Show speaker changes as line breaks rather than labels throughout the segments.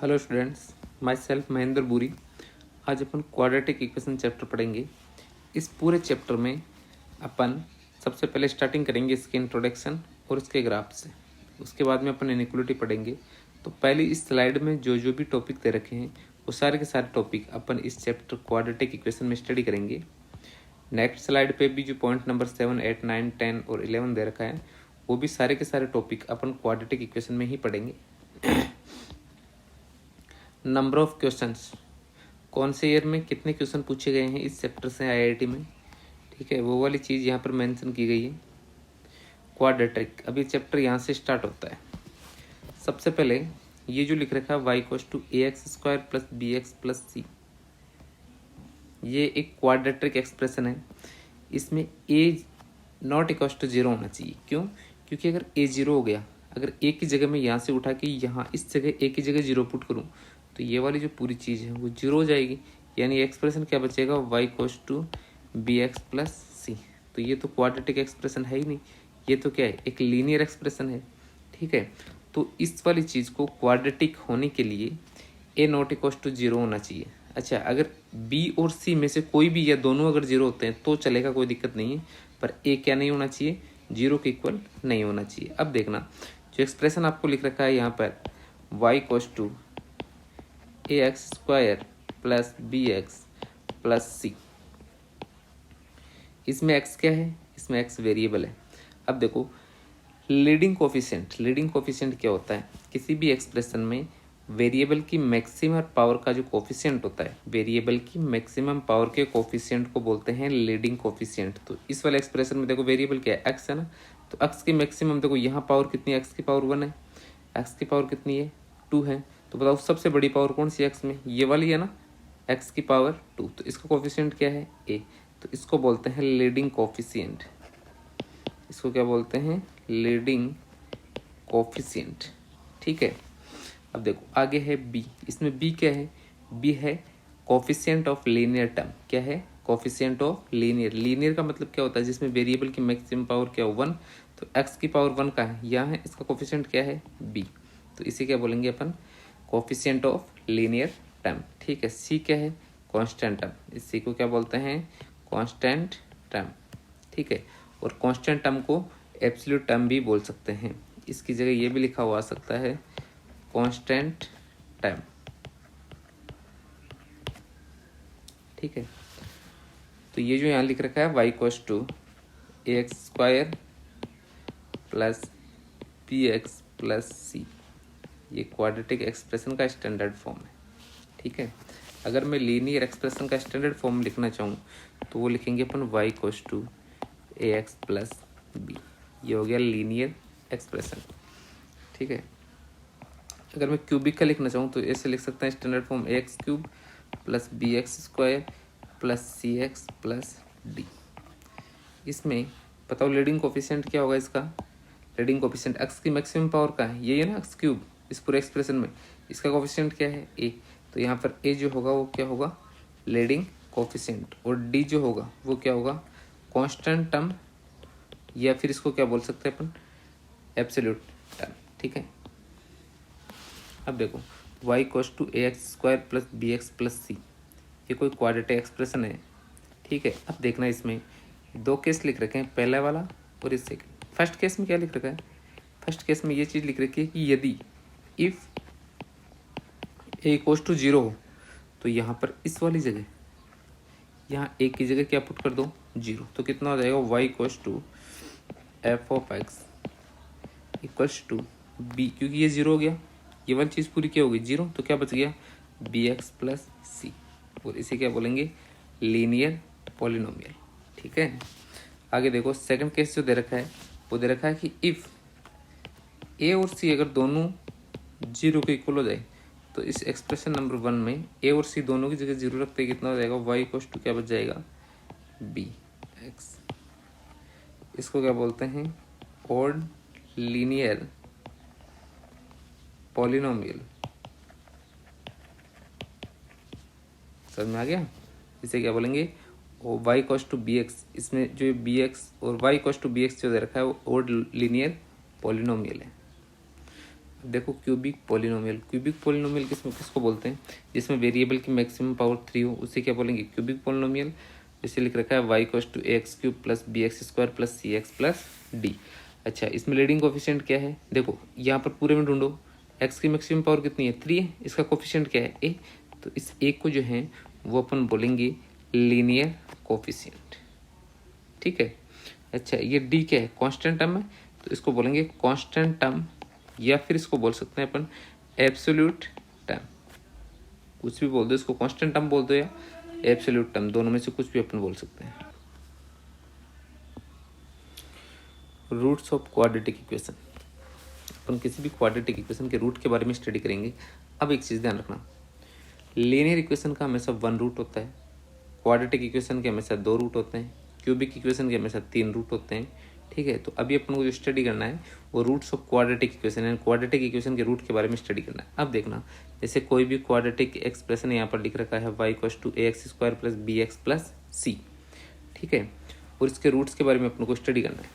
Hello students, my self Mahendra बुरी। आज अपन quadratic equation chapter पढ़ेंगे। इस पूरे चैप्टर में अपन सबसे पहले स्टार्टिंग करेंगे इसके इंट्रोडक्शन और इसके ग्राफ से। उसके बाद में अपन इनइक्वालिटी पढ़ेंगे। तो पहले इस स्लाइड में जो जो भी टॉपिक दे रखे हैं वो सारे के सारे टॉपिक अपन इस चैप्टर क्वाड्रेटिक इक्वेशन में स्टडी करेंगे। नेक्स्ट स्लाइड पे भी जो पॉइंट नंबर 7, 8, 9, 10 और 11 दे रखा है वो भी सारे के सारे टॉपिक अपन क्वाड्रेटिक इक्वेशन में ही पढ़ेंगे। नंबर ऑफ क्वेश्चंस, कौन से ईयर में कितने क्वेश्चन पूछे गए हैं इस चैप्टर से आईआईटी में, ठीक है, वो वाली चीज़ यहाँ पर मेंशन की गई है। क्वाड्रेटिक, अभी चैप्टर यहाँ से स्टार्ट होता है। सबसे पहले ये जो लिख रखा है y equals to ax² plus bx plus c, ये एक क्वाड्रेटिक एक्सप्रेशन है। इसमें a नॉट इक्वल्स टू 0 होना चाहिए। क्यों? क्योंकि अगर a 0 हो गया, अगर a की जगह मैं यहाँ से उठा के यहाँ इस जगह a की जगह 0 पुट करूँ तो ये वाली जो पूरी चीज़ है वो 0 हो जाएगी। यानी एक्सप्रेशन क्या बचेगा, y equals to bx plus c। तो ये तो क्वाड्रेटिक एक्सप्रेशन है ही नहीं, ये तो क्या है, एक लीनियर एक्सप्रेशन है। ठीक है, तो इस वाली चीज़ को क्वाड्रेटिक होने के लिए a नॉट इक्वल्स टू 0 होना चाहिए। अच्छा, अगर b और c में से कोई भी या दोनों अगर 0 होते हैं तो चलेगा, कोई दिक्कत नहीं है, पर a क्या नहीं होना चाहिए, 0 के इक्वल नहीं होना चाहिए। अब देखना जो एक्सप्रेशन आपको लिख रखा है यहाँ पर y equals to ax² plus bx plus c, इसमें x क्या है, इसमें x वेरिएबल है। अब देखो लीडिंग कोफिशिएंट क्या होता है, किसी भी एक्सप्रेशन में वेरिएबल की मैक्सिमम पावर का जो कोफिशिएंट होता है, वेरिएबल की मैक्सिमम पावर के कोफिशिएंट को बोलते हैं लीडिंग कोफिशिएंट। तो इस वाले एक्सप्रेशन में देखो वेरिएबल क्या है, x है ना, तो x की मैक्सिमम देखो यहाँ पावर कितनी है, x की पावर 1 है, x की पावर कितनी है, 2 है। तो बताओ सबसे बड़ी पावर कौन सी है x में, ये वाली है ना, x की पावर 2। तो इसका कोफिशिएंट क्या है, a। तो इसको बोलते हैं लीडिंग कोफिशिएंट। इसको क्या बोलते हैं, लीडिंग कोफिशिएंट। ठीक है, अब देखो आगे है b। इसमें b क्या है, b है कोफिशिएंट ऑफ लीनियर टर्म। क्या है, कोफिशिएंट ऑफ लीनियर का मतलब क्या होता है, जिसमें वेरिएबल की मैक्सिमम पावर क्या है, 1। तो x की पावर 1 का है, यहाँ है, इसका कोफिशिएंट क्या है, b। तो इसे क्या बोलेंगे अपन, कोफिशिएंट ऑफ लीनियर टर्म। ठीक है, c क्या है, कांस्टेंट टर्म, इस c को क्या बोलते हैं, कांस्टेंट टर्म। ठीक है, और कांस्टेंट टर्म को एब्सोल्यूट टर्म भी बोल सकते हैं। इसकी जगह ये भी लिखा हुआ आ सकता है कांस्टेंट टर्म। ठीक है, तो ये जो यहाँ लिख रखा है y equals to ax² plus bx plus c, ये क्वाड्रेटिक एक्सप्रेशन का स्टैंडर्ड फॉर्म है। ठीक है, अगर मैं लीनियर एक्सप्रेशन का स्टैंडर्ड फॉर्म लिखना चाहूँ तो वो लिखेंगे अपन y equals to ax plus b, ये हो गया लीनियर एक्सप्रेशन। ठीक है, अगर मैं क्यूबिक का लिखना चाहूँ तो ऐसे लिख सकते हैं standard form ax³ plus bx² plus cx plus d। इसमें बताओ लीडिंग कोफिशिएंट क्या होगा, इसका लीडिंग कोफिशिएंट x की मैक्सिमम पावर का है, ये है ना x³। इस पूरे एक्सप्रेशन में इसका कोफिशिएंट क्या है, a। तो यहाँ पर a जो होगा वो क्या होगा, लीडिंग कोफिशिएंट, और d जो होगा वो क्या होगा, कांस्टेंट टर्म, या फिर इसको क्या बोल सकते हैं अपन, एब्सोल्यूट टर्म। ठीक है, अब देखो y equals to ax² plus bx plus c, ये कोई क्वाड्रेटिक एक्सप्रेशन है। ठीक है, अब देखना इसमें दो केस लिख रखे हैं, पहला वाला और इस सेकंड। फर्स्ट केस में क्या लिख रखा है, फर्स्ट केस में ये चीज़ लिख रखी है कि यदि इफ़ a इक्वल्स टू 0 हो तो यहाँ पर इस वाली जगह, यहाँ a की जगह क्या पुट कर दो, 0। तो कितना हो जाएगा, y equals to f of x equals to b, क्योंकि ये 0 हो गया, ये वाली चीज़ पूरी क्या होगी, 0। तो क्या बच गया, bx प्लस c, और इसे क्या बोलेंगे, लीनियर पॉलिनोमियल। ठीक है, आगे देखो सेकंड केस जो दे रखा है वो दे रखा है कि इफ़ a और c अगर दोनों 0 के इक्वल हो जाए तो इस एक्सप्रेशन नंबर 1 में a और c दोनों की जगह 0 रखते कितना हो जाएगा, y इक्वल्स टू क्या बच जाएगा, bx। इसको क्या बोलते हैं, ऑड लीनियर पॉलिनोमियल। समझ में आ गया, इसे क्या बोलेंगे, और y इक्वल्स टू bx, इसमें जो bx और y इक्वल्स टू bx जो दे रखा है वो ऑड लीनियर पॉलिनोमियल है। देखो क्यूबिक पॉलिनोमियल किसको बोलते हैं? जिसमें वेरिएबल की मैक्सिमम पावर 3 हो, उसे क्या बोलेंगे? Cubic polynomial. जैसे लिख रखा है y = ax³ + bx² + cx + d। अच्छा, इसमें लीडिंग कोफिशिएंट क्या है? देखो यहाँ पर पूरे में ढूंढो, x की मैक्सिमम पावर कितनी है? 3 है। इसका कोफिशिएंट क्या है? a। तो इस a को जो है वो अपन बोलेंगे लीनियर कोफिशिएंट। ठीक है। अच्छा, ये d क्या है? कांस्टेंट टर्म है, तो इसको बोलेंगे कांस्टेंट टर्म, या फिर इसको बोल सकते हैं अपन एब्सोल्यूट टर्म। कुछ भी बोल दो, इसको कांस्टेंट टर्म बोल दो या एब्सोल्यूट टर्म, दोनों में से कुछ भी अपन बोल सकते हैं। Roots of quadratic equation. अपन किसी भी क्वाड्रेटिक इक्वेशन के रूट के बारे में स्टडी करेंगे। अब एक चीज़ ध्यान रखना, लीनियर इक्वेशन का हमेशा 1 रूट होता है, क्वाड्रेटिक इक्वेशन के हमेशा 2 रूट होते हैं, क्यूबिक इक्वेशन के हमेशा 3 रूट होते हैं। ठीक है, तो अभी अपन को जो स्टडी करना है वो रूट्स ऑफ क्वाड्रेटिक इक्वेशन है, क्वाड्रेटिक इक्वेशन के रूट के बारे में स्टडी करना है। अब देखना, जैसे कोई भी क्वाड्रेटिक एक्सप्रेशन यहाँ पर लिख रखा है y = ax² + bx + c। ठीक है, और इसके रूट्स के बारे में अपन को स्टडी करना है।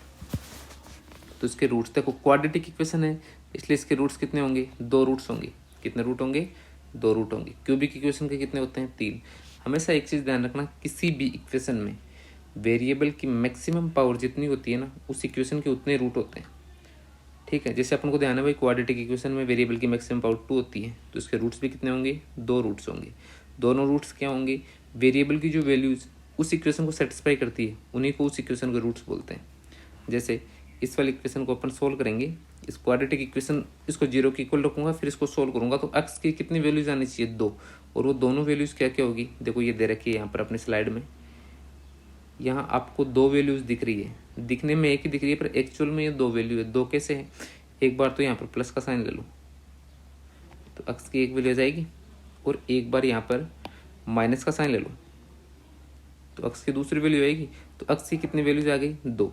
तो इसके रूट्स देखो, क्वाड्रेटिक इक्वेशन है इसलिए इसके रूट्स कितने होंगे? 2 रूट्स होंगे। कितने रूट होंगे? 2 रूट होंगे। क्यूबिक इक्वेशन के कितने होते हैं? 3। हमेशा एक चीज़ ध्यान रखना, किसी भी इक्वेशन में वेरिएबल की मैक्सिमम पावर जितनी होती है ना, उस इक्वेशन के उतने रूट होते हैं। ठीक है, जैसे अपन को ध्यान है भाई क्वाड्रेटिक इक्वेशन में वेरिएबल की मैक्सिमम पावर 2 होती है, तो इसके रूट्स भी कितने होंगे? 2 रूट्स होंगे। दोनों रूट्स क्या होंगे? वेरिएबल की जो वैल्यूज उस इक्वेशन को सेटिस्फाई करती है, उन्हीं को उस इक्वेशन के रूट्स बोलते हैं। जैसे इस वाले इक्वेशन को अपन सोल्व करेंगे, इस क्वाड्रेटिक इक्वेशन इसको 0 के इक्वल रखूंगा, फिर इसको सोल्व करूंगा, तो x की कितनी वैल्यूज आनी चाहिए? 2। और वो दोनों वैल्यूज क्या क्या होगी? देखो ये दे रखी है यहाँ पर अपनी स्लाइड में, यहाँ आपको 2 वैल्यूज दिख रही है, दिखने में एक ही दिख रही है पर एक्चुअल में ये 2 वैल्यू है। 2 कैसे है? एक बार तो यहाँ पर प्लस का साइन ले लो तो x की एक वैल्यू आ जाएगी, और एक बार यहाँ पर माइनस का साइन ले लो तो x की दूसरी वैल्यू आएगी। तो x की कितनी वैल्यूज आ गई? 2।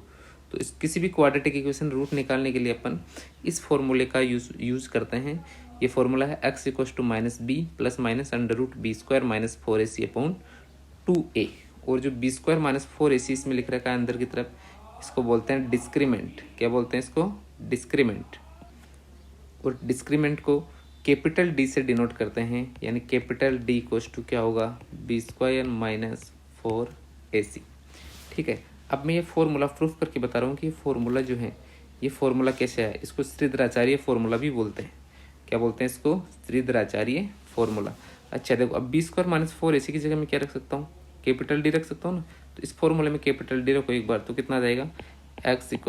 तो इस किसी भी क्वाड्रेटिक इक्वेशन रूट निकालने के लिए अपन इस फॉर्मूले का यूज करते हैं। ये फॉर्मूला है x = -b + -√b² - 4ac/2a। और जो b² - 4ac इसमें लिख रखा है अंदर की तरफ, इसको बोलते हैं डिस्क्रीमेंट। क्या बोलते हैं इसको? डिस्क्रीमेंट। और डिस्क्रीमेंट को कैपिटल डी से डिनोट करते हैं, यानी कैपिटल डी = क्या होगा? b² - 4ac। ठीक है, अब मैं ये फॉर्मूला प्रूफ करके बता रहा हूँ कि ये फॉर्मूला जो है, ये फॉर्मूला कैसे है। इसको श्रीधराचार्य फॉर्मूला भी बोलते हैं। क्या बोलते हैं इसको? श्रीधराचार्य फॉर्मूला। अच्छा देखो, अब b² - 4ac की जगह मैं क्या रख सकता हूँ? कैपिटल डी रख सकता हूँ ना। तो इस फॉर्मूले में कैपिटल डी रखो एक बार, तो कितना आ जाएगा? x = -b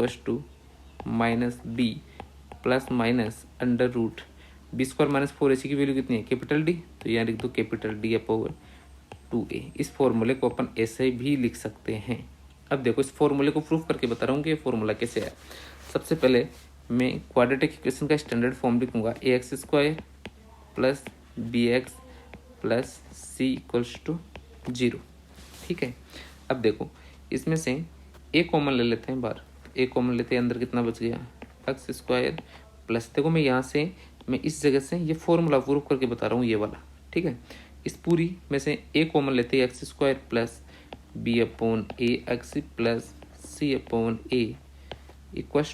+ b² - 4ac की वैल्यू कितनी है? Capital D. तो यहाँ लिख दो कैपिटल D/2a। इस फॉर्मूले को अपन ऐसे भी लिख सकते हैं। अब देखो, इस फॉर्मूले को प्रूफ करके बता रहा हूँ कि ये फॉर्मूला कैसे है। सबसे पहले मैं क्वाड्रेटिक इक्वेशन का स्टैंडर्ड फॉर्म लिखूंगा, ax² + bx + c = 0। ठीक है, अब देखो इसमें से a कॉमन ले लेते हैं बाहर। a कॉमन लेते हैं, अंदर कितना बच गया? x² प्लस, देखो मैं यहाँ से मैं इस जगह से ये फॉर्मूला प्रूफ करके बता रहा हूँ, ये वाला। ठीक है, इस पूरी में से a कॉमन लेते हैं, x² + b/ax + c/a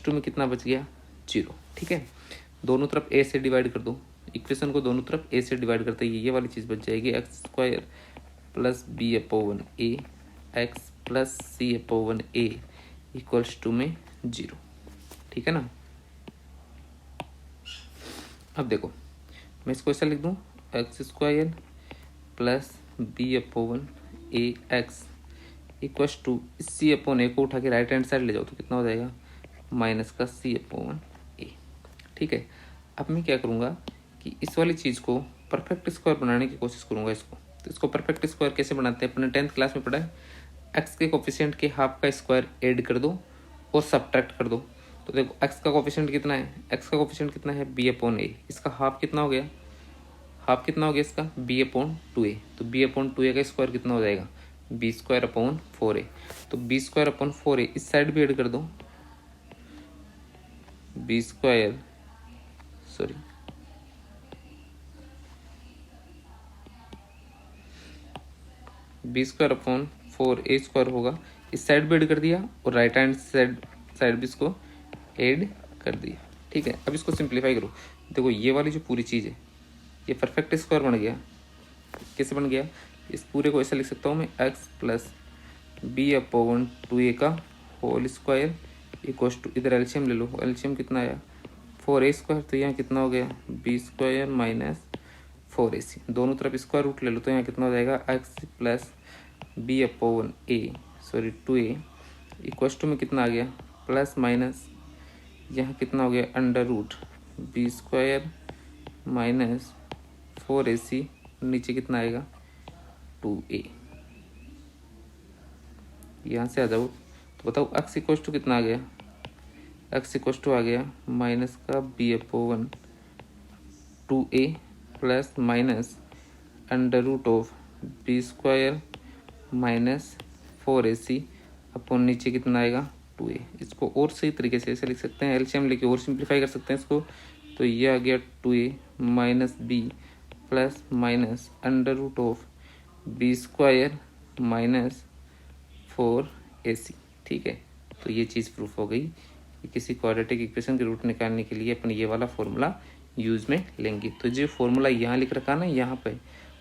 = में कितना बच गया? 0। ठीक है, दोनों तरफ a से डिवाइड कर दो, इक्वेशन को दोनों तरफ a से डिवाइड करते ही ये वाली चीज़ बच जाएगी, x² + b/ax + c/a = में 0। ठीक है ना। अब देखो मैं इसको ऐसा लिख दूँ, x² + b/ax इस c/a को उठा के राइट हैंड साइड ले जाओ तो कितना हो जाएगा? -c/a। ठीक है, अब मैं क्या करूँगा कि इस वाली चीज़ को परफेक्ट स्क्वायर बनाने की कोशिश करूँगा इसको। तो इसको परफेक्ट स्क्वायर कैसे बनाते हैं? अपने 10th क्लास में पढ़ा है, x के कोफिशिएंट के हाफ का स्क्वायर ऐड कर दो और सब्ट्रैक्ट कर दो। तो देखो x का कोफिशिएंट कितना है? x का कोफिशिएंट कितना है? b/a। इसका हाफ कितना हो गया? हाफ कितना हो गया इसका? b/2a। तो b/2a का स्क्वायर कितना हो जाएगा? b²/4a। तो b²/4a इस साइड भी ऐड कर दो, b² होगा, इस साइड भी ऐड कर दिया और राइट हैंड साइड भी इसको ऐड कर दिया। ठीक है, अब इसको सिंप्लीफाई करो। देखो ये वाली जो पूरी चीज़ है ये परफेक्ट स्क्वायर बन गया। कैसे बन गया? इस पूरे को ऐसा लिख सकता हूँ मैं, x plus B upon 2a का होल स्क्वायर इक्वल्स टू, इधर एलसीएम ले लो, एलसीएम कितना आया 4a², तो यहाँ कितना हो गया b² माइनस 4ac, दोनों तरफ स्क्वायर रूट ले लो तो यहाँ कितना हो जाएगा X plus B upon A, sorry 2a equals to में कितना आ गया प्लस माइनस, यहाँ कितना हो गया under root b² minus 4ac, नीचे कितना आएगा 2a। यहाँ से आ जाओ तो बताओ एक्स इक्वल्स टू कितना आ गया, एक्स इक्वल्स टू आ गया माइनस का B upon 2a plus minus under root of b² minus 4ac upon नीचे कितना आएगा 2a। इसको और सही तरीके से ऐसे लिख सकते हैं, एलसीएम लेके और सिंप्लीफाई कर सकते हैं इसको, तो ये आ गया 2a minus b plus minus under root of b² minus 4ac। ठीक है, तो ये चीज़ प्रूफ हो गई कि किसी क्वाड्रेटिक इक्वेशन के रूट निकालने के लिए अपन ये वाला फॉर्मूला यूज़ में लेंगे। तो जो फॉर्मूला यहाँ लिख रखा ना यहाँ पे,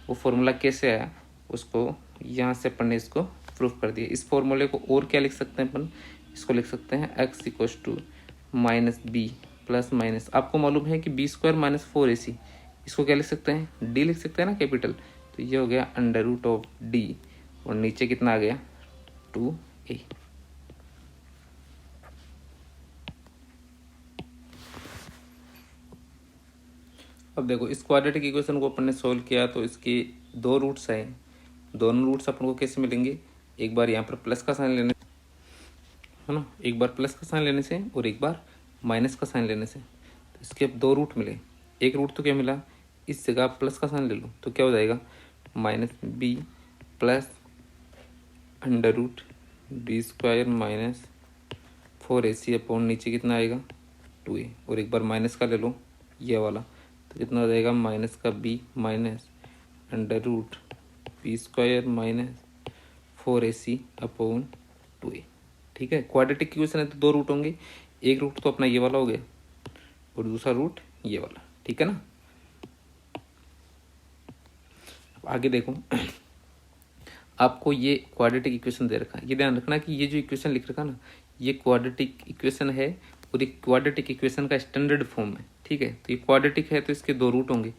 वो फॉर्मूला कैसे आया उसको यहाँ से अपन ने इसको प्रूफ कर दिया। इस फॉर्मूले को और क्या लिख सकते हैं अपन, इसको लिख सकते हैं X equals to minus B plus minus, आपको मालूम है कि b² माइनस 4ac, इसको क्या लिख सकते हैं डी लिख सकते हैं ना कैपिटल, तो ये हो गया अंडर रूट ऑफ डी और नीचे कितना आ गया 2a। अब देखो इस क्वाड्रेटिक इक्वेशन को अपन ने सोल्व किया तो इसके दो रूट्स आए, दोनों रूट्स अपन को कैसे मिलेंगे, एक बार यहाँ पर प्लस का साइन लेने है ना, एक बार प्लस का साइन लेने से और एक बार माइनस का साइन लेने से, तो इसके अब दो रूट मिले। एक रूट तो क्या मिला, इस जगह आप प्लस का साइन ले लो तो क्या हो जाएगा minus B plus under root b² minus 4ac upon नीचे कितना आएगा 2a, और एक बार माइनस का ले लो ये वाला, तो कितना हो जाएगा माइनस का b minus under root b² minus 4ac upon 2a। ठीक है, क्वाड्रेटिक इक्वेशन है तो दो रूट होंगे, एक रूट तो अपना ये वाला हो गया और दूसरा रूट ये वाला। ठीक है ना, अब आगे देखो आपको ये क्वाड्रेटिक इक्वेशन दे रखा है, ये ध्यान रखना कि ये जो इक्वेशन लिख रखा ना ये क्वाड्रेटिक इक्वेशन है और एक क्वाड्रेटिक इक्वेशन का स्टैंडर्ड फॉर्म है। ठीक है, तो ये क्वाड्रेटिक है तो इसके दो रूट होंगे,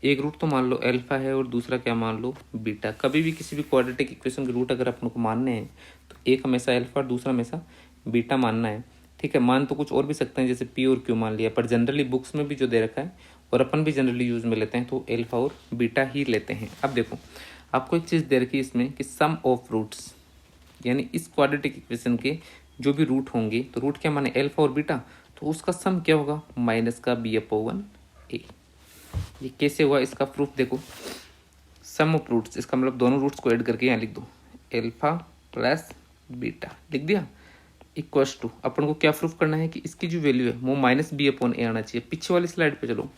एक रूट तो मान लो अल्फा है और दूसरा क्या मान लो बीटा। कभी भी किसी भी क्वाड्रेटिक इक्वेशन के रूट अगर अपन को मानने हैं तो एक हमेशा अल्फा और दूसरा हमेशा बीटा मानना है। ठीक है, मान तो कुछ और भी सकते हैं जैसे पी और क्यू मान लिया, पर जनरली बुक्स में भी जो दे रखा है और अपन भी जनरली यूज में लेते हैं तो अल्फा और बीटा ही लेते हैं। अब देखो आपको एक चीज़ दे रखी है इसमें कि सम ऑफ रूट्स, यानी इस क्वाड्रेटिक इक्वेशन के जो भी रूट होंगे, तो रूट क्या माने अल्फा और बीटा, तो उसका सम क्या होगा माइनस का बी अपॉन ए। ये कैसे हुआ इसका प्रूफ देखो, सम ऑफ रूट्स इसका मतलब दोनों रूट्स को ऐड करके यहाँ लिख दो अल्फा प्लस बीटा लिख दिया इक्वल्स टू, अपन को क्या प्रूफ करना है कि इसकी जो वैल्यू है वो माइनस बी अपॉन ए आना चाहिए। पीछे वाली स्लाइड पे चलो,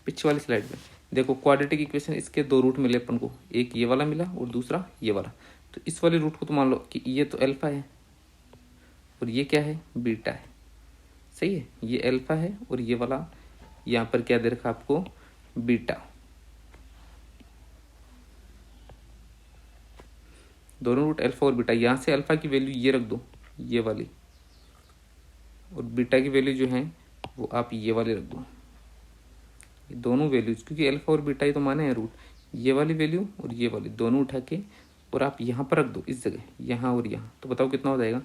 पीछे वाली स्लाइड पे देखो क्वाड्रेटिक इक्वेशन इसके दो रूट मिले अपन को, एक ये वाला मिला और दूसरा ये वाला, तो इस वाले रूट को तो मान लो कि ये तो अल्फा है और ये क्या है बीटा है, सही है, ये अल्फा है और ये वाला यहाँ पर क्या दे रखा आपको बीटा, दोनों रूट अल्फा और बीटा। यहाँ से अल्फा की वैल्यू ये रख दो ये वाली, और बीटा की वैल्यू जो है वो आप ये वाली रख दो, ये दोनों वैल्यूज, क्योंकि अल्फा और बीटा ही तो माने हैं रूट, ये वाली वैल्यू और ये वाली दोनों उठा के और आप यहाँ पर रख दो इस जगह, यहाँ और यहाँ, तो बताओ कितना हो जाएगा,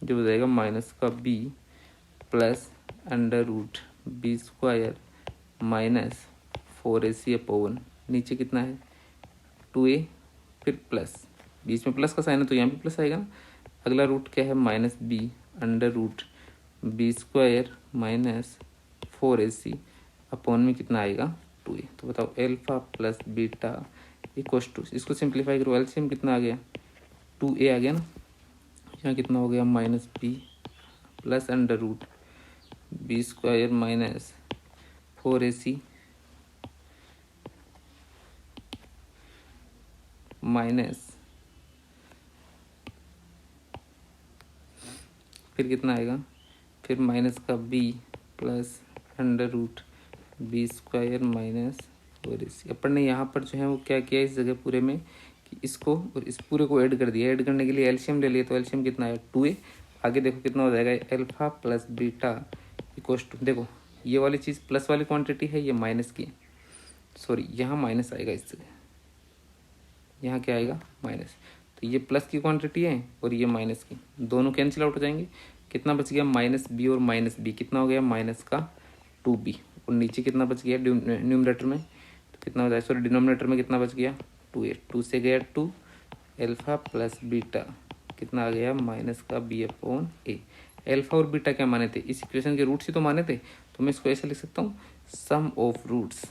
जो हो जाएगा माइनस का B plus under root b² minus 4ac upon नीचे कितना है 2a, फिर प्लस, बीच में प्लस का साइन है तो यहाँ भी प्लस आएगा ना। अगला रूट क्या है minus B under root b² minus 4ac upon में कितना आएगा 2a। तो बताओ alpha plus beta equals to, इसको सिंप्लीफाई करो, एलसीएम कितना आ गया 2a आ गया ना, यहाँ कितना हो गया minus B plus under root b² minus 4ac minus फिर कितना आएगा, फिर माइनस का b plus under root B square minus 4ac। अपन ने यहाँ पर जो है वो क्या किया इस जगह पूरे में कि इसको और इस पूरे को ऐड कर दिया। ऐड करने के लिए एलसीएम ले लिया, तो एलसीएम कितना है 2a। आगे देखो कितना हो जाएगा alpha plus beta equals to, देखो ये वाली चीज़ प्लस वाली क्वांटिटी है, ये माइनस की, सॉरी यहाँ माइनस आएगा इस जगह, यहाँ क्या आएगा माइनस। तो ये प्लस की क्वांटिटी है और ये माइनस की, दोनों कैंसिल आउट हो जाएंगे। कितना बच गया माइनस बी और माइनस बी, कितना हो गया माइनस का 2b। और नीचे कितना बच गया न्यूमरेटर में, तो कितना हो जाएगा, सॉरी डिनोमिनेटर में कितना बच गया 2a। 2 से गया 2, अल्फा प्लस बीटा कितना आ गया माइनस का b/a। अल्फा और बीटा क्या माने थे, इस इक्वेशन के रूट्स ही तो माने थे, तो मैं इसको ऐसे लिख सकता हूँ सम ऑफ रूट्स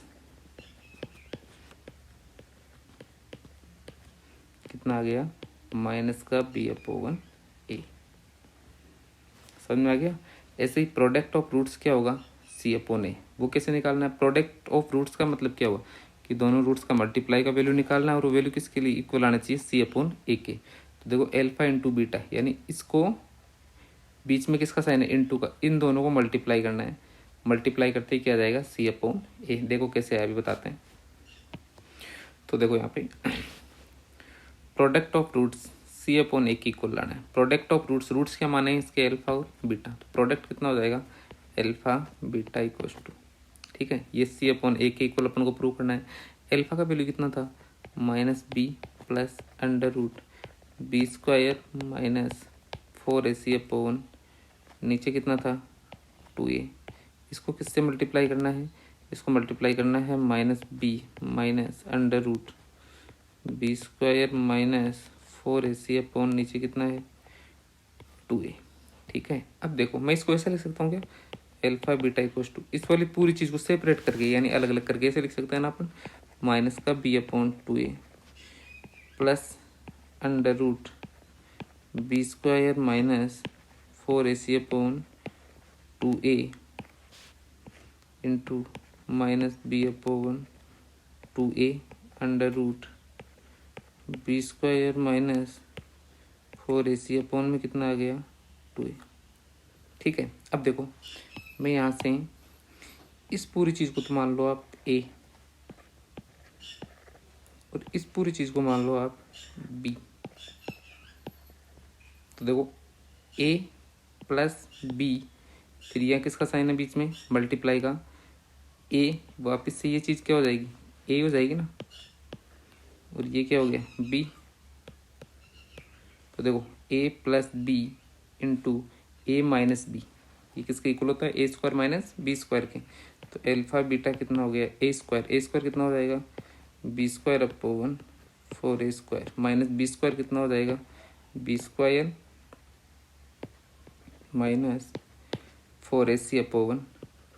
कितना आ गया माइनस का b/a। समझ में आ गया। ऐसे ही प्रोडक्ट ऑफ रूट्स क्या होगा c/a। वो कैसे निकालना है, प्रोडक्ट ऑफ रूट्स का मतलब क्या हुआ कि दोनों रूट्स का मल्टीप्लाई का वैल्यू निकालना है और वो वैल्यू किसके लिए इक्वल आना चाहिए c/a के। तो देखो अल्फा इंटू बीटा, यानी इसको बीच में किसका साइन है इंटू का, इन दोनों को मल्टीप्लाई करना है। मल्टीप्लाई करते ही क्या जाएगा c/a। देखो कैसे आया अभी बताते हैं। तो देखो यहाँ पे प्रोडक्ट ऑफ रूट्स c/a की इक्वल लाना है। प्रोडक्ट ऑफ रूट्स, रूट्स क्या माने हैं इसके अल्फा और बीटा, तो प्रोडक्ट कितना हो जाएगा अल्फा बीटा इक्वल्स टू, ठीक है, ये c/a के इक्वल अपन को प्रूव करना है। अल्फा का वैल्यू कितना था minus B plus under root B square minus 4ac/, नीचे कितना था 2a। इसको किससे मल्टीप्लाई करना है, इसको मल्टीप्लाई करना है minus B minus under root B square minus 4ac/, नीचे कितना है 2a, ठीक है। अब देखो मैं इसको ऐसा लिख सकता हूँ क्या अल्फा बीटा इक्वल्स टू, इस वाली पूरी चीज़ को सेपरेट करके यानी अलग अलग करके ऐसे लिख सकते हैं ना अपन, माइनस का b/2a plus under root B square minus 4ac/2a into minus b/2a under root B square minus 4ac/ में कितना आ गया 2a, ठीक है। अब देखो मैं यहाँ से इस पूरी चीज़ को तो मान लो आप a और इस पूरी चीज़ को मान लो आप b। तो देखो a प्लस b, फिर यह किसका साइन है बीच में मल्टीप्लाई का, a वापस से ये चीज़ क्या हो जाएगी a हो जाएगी ना, और ये क्या हो गया b। तो देखो a plus B into A minus B, ये किसके इक्वल होता है A square minus B square के। तो अल्फा बीटा कितना हो गया ए स्क्वायर कितना हो जाएगा बी स्क्वायर/1 4a² माइनस बी स्क्वायर कितना हो जाएगा B square minus 4ac/1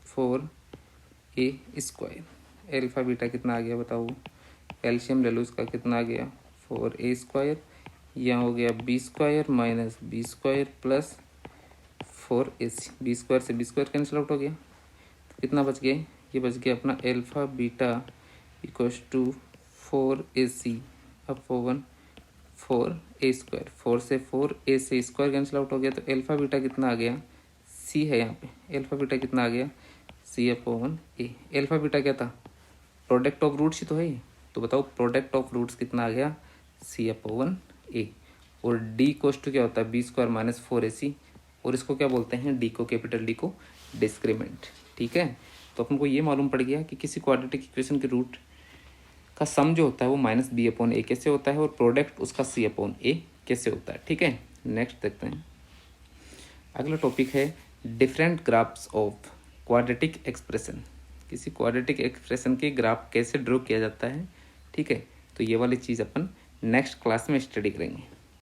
4a²। Alpha beta कितना आ गया बताओ, कैल्शियम ले लो, इसका कितना आ गया 4a², यहाँ हो गया B square minus B square plus 4ac, B square से बी स्क्वायर कैंसिल आउट हो गया, तो कितना बच गया, ये बच गया अपना alpha beta equals to 4ac/1 4a², 4 से 4a से स्क्वायर कैंसिल आउट हो गया, तो अल्फा बीटा कितना आ गया c है यहाँ पे, अल्फा बीटा कितना आ गया c/a। अल्फा बीटा क्या था प्रोडक्ट ऑफ रूट्स ही तो है, तो बताओ प्रोडक्ट ऑफ रूट्स कितना आ गया c/a। और d कोस टू क्या होता है b² माइनस 4ac, और इसको क्या बोलते हैं डी को, कैपिटल डी को डिस्क्रीमेंट, ठीक है। तो अपन को ये मालूम पड़ गया कि किसी क्वाड्रेटिक इक्वेशन के रूट का सम जो होता है वो माइनस b/a कैसे होता है और प्रोडक्ट उसका c/a कैसे होता है, ठीक है। नेक्स्ट देखते हैं, अगला टॉपिक है different graphs of quadratic expression. किसी क्वाड्रेटिक एक्सप्रेशन के ग्राफ कैसे ड्रॉ किया जाता है, ठीक है। तो ये वाली चीज़ अपन नेक्स्ट क्लास में स्टडी करेंगे।